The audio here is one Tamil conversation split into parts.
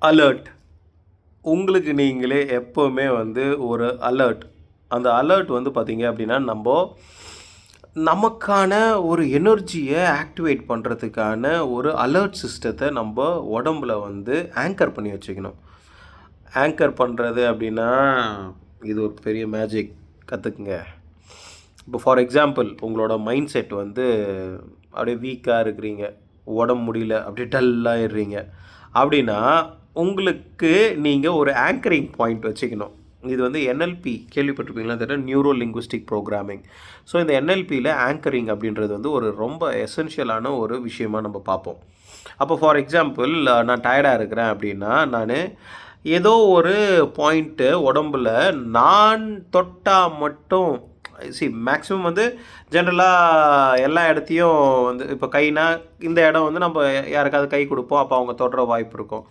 அலர்ட். உங்களுக்கு நீங்களே எப்போவுமே வந்து ஒரு அலர்ட். அந்த அலர்ட் வந்து பார்த்தீங்க அப்படின்னா, நமக்கான ஒரு எனர்ஜியை ஆக்டிவேட் பண்ணுறதுக்கான ஒரு அலர்ட் சிஸ்டத்தை உடம்புல வந்து ஆங்கர் பண்ணி வச்சுக்கணும். ஆங்கர் பண்ணுறது அப்படின்னா, இது ஒரு பெரிய மேஜிக். கற்றுக்குங்க. இப்போ ஃபார் எக்ஸாம்பிள் உங்களோட மைண்ட் செட் வந்து அப்படியே வீக்காக இருக்கிறீங்க, உடம்பு முடியல, அப்படியே டல்லாகிடுறீங்க அப்படின்னா, உங்களுக்கு நீங்கள் ஒரு ஆங்கரிங் பாயிண்ட் வச்சுக்கணும். இது வந்து என்எல்பி கேள்விப்பட்டிருப்பீங்களா தெரியல, நியூரோ லிங்குவிஸ்டிக் ப்ரோக்ராமிங். ஸோ இந்த என்எல்பியில் ஆங்கரிங் அப்படின்றது வந்து ஒரு ரொம்ப எசென்ஷியலான ஒரு விஷயமாக நம்ம பார்ப்போம். அப்போ ஃபார் எக்ஸாம்பிள் நான் டயர்டாக இருக்கிறேன் அப்படின்னா, நான் ஏதோ ஒரு பாயிண்ட்டு உடம்புல நான் தொட்டால் மட்டும் மேக்ஸிமம் வந்து ஜென்ரலாக எல்லா இடத்தையும் வந்து இப்போ கைனா இந்த இடம் வந்து நம்ம யாருக்காவது கை கொடுப்போம், அப்போ அவங்க தொடுற வாய்ப்பு இருக்கும்.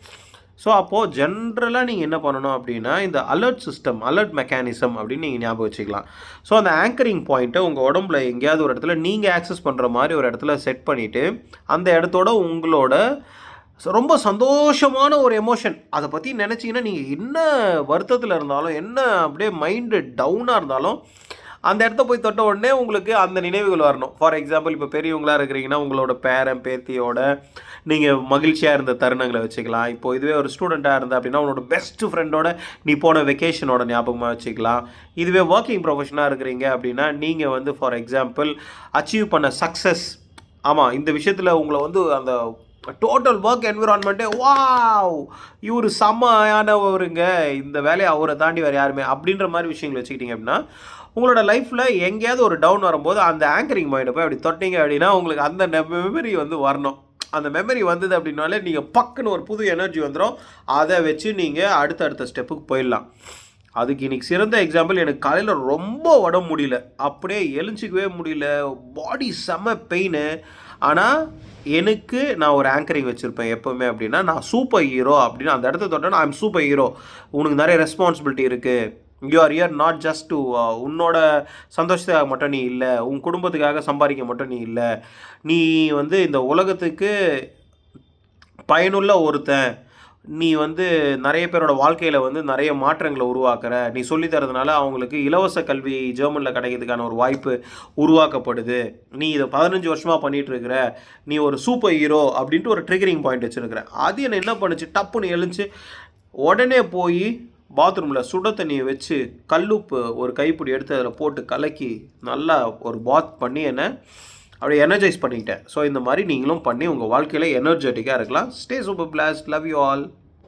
ஸோ அப்போது ஜென்ரலாக நீங்கள் என்ன பண்ணணும் அப்படின்னா, இந்த அலர்ட் சிஸ்டம், அலர்ட் மெக்கானிசம் அப்படின்னு நீங்கள் ஞாபகம் வச்சுக்கலாம். ஸோ அந்த ஆங்கரிங் பாயிண்ட்டை உங்கள் உடம்புல எங்கேயாவது ஒரு இடத்துல நீங்கள் ஆக்சஸ் பண்ணுற மாதிரி ஒரு இடத்துல செட் பண்ணிவிட்டு, அந்த இடத்தோட உங்களோட ரொம்ப சந்தோஷமான ஒரு எமோஷன் அதை பற்றி நினச்சிங்கன்னா, நீங்கள் என்ன வருத்தத்தில் இருந்தாலும், என்ன அப்படியே மைண்டு டவுனாக இருந்தாலும், அந்த இடத்த போய் தொட்ட உடனே உங்களுக்கு அந்த நினைவுகள் வரணும். ஃபார் எக்ஸாம்பிள் இப்போ பெரியவங்களாக இருக்கிறீங்கன்னா, உங்களோட பேரன் பேத்தியோட நீங்கள் மகிழ்ச்சியாக இருந்த தருணங்களை வச்சுக்கலாம். இப்போது இதுவே ஒரு ஸ்டூடெண்ட்டாக இருந்தால் அப்படின்னா, உன்னோட பெஸ்ட் ஃப்ரெண்டோட நீ போன வெக்கேஷனோட ஞாபகமாக வச்சுக்கலாம். இதுவே ஒர்க்கிங் ப்ரொஃபஷனாக இருக்கிறீங்க அப்படின்னா, நீங்கள் வந்து ஃபார் எக்ஸாம்பிள் அச்சீவ் பண்ண சக்ஸஸ், ஆமாம் இந்த விஷயத்தில் உங்களை வந்து அந்த டோட்டல் ஒர்க் என்விரான்மெண்ட்டே வாவ் இவர் செம்மையானவருங்க, இந்த வேலையை அவரை தாண்டி வேறு யாருமே அப்படின்ற மாதிரி விஷயங்கள் வச்சுக்கிட்டிங்க அப்படின்னா, உங்களோட லைஃப்பில் எங்கேயாவது ஒரு டவுன் வரும்போது அந்த ஆங்கரிங் பாயிண்ட்டை போய் அப்படி தொட்டிங்க அப்படின்னா, உங்களுக்கு அந்த மெமரி வந்து வரணும். அந்த மெமரி வந்தது அப்படின்னாலே நீங்கள் பக்குன்னு ஒரு புது எனர்ஜி வந்துடும். அதை வச்சு நீங்கள் அடுத்தடுத்த ஸ்டெப்புக்கு போயிடலாம். அதுக்கு இன்றைக்கி சிறந்த எக்ஸாம்பிள், எனக்கு காலையில் ரொம்ப உடம்பு முடியல, அப்படியே எழுஞ்சிக்கவே முடியல, பாடி செம்ம பெயின். ஆனால் நான் ஒரு ஆங்கரிங் வச்சுருப்பேன் எப்போவுமே அப்படின்னா, நான் சூப்பர் ஹீரோ அப்படின்னு அந்த இடத்த தொட்டேன்னா, ஐ எம் சூப்பர் ஹீரோ, உனக்கு நிறைய ரெஸ்பான்சிபிலிட்டி இருக்குது, you are here not just to உன்னோட சந்தோஷத்துக்காக மட்டும் நீ இல்லை, உன் குடும்பத்துக்காக சம்பாதிக்க மட்டும் நீ இல்லை, நீ வந்து இந்த உலகத்துக்கு பயனுள்ள ஒருத்தன், நீ வந்து நிறைய பேரோட வாழ்க்கையில் வந்து நிறைய மாற்றங்களை உருவாக்குற, நீ சொல்லித்தரதுனால அவங்களுக்கு இலவச கல்வி ஜெர்மனில் கிடைக்கிறதுக்கான ஒரு வாய்ப்பு உருவாக்கப்படுது, நீ இதை 15 வருஷமாக பண்ணிகிட்ருக்கிற, நீ ஒரு சூப்பர் ஹீரோ அப்படின்ட்டு ஒரு ட்ரிகரிங் பாயிண்ட் வச்சுருக்கிறேன். அது என்ன பண்ணுச்சு, டப்புன்னு எழுந்துச்சு உடனே போய் பாத்ரூமில் சுட தண்ணியை வச்சு கல்லுப்பு ஒரு கைப்பிடி எடுத்து அதில் போட்டு கலக்கி நல்லா ஒரு பாத் பண்ணி என்னை அப்படியே எனர்ஜைஸ் பண்ணிக்கிட்டேன். ஸோ இந்த மாதிரி நீங்களும் பண்ணி உங்கள் வாழ்க்கையில் எனர்ஜெட்டிக்காக இருக்கலாம். Stay super blast. Love you all.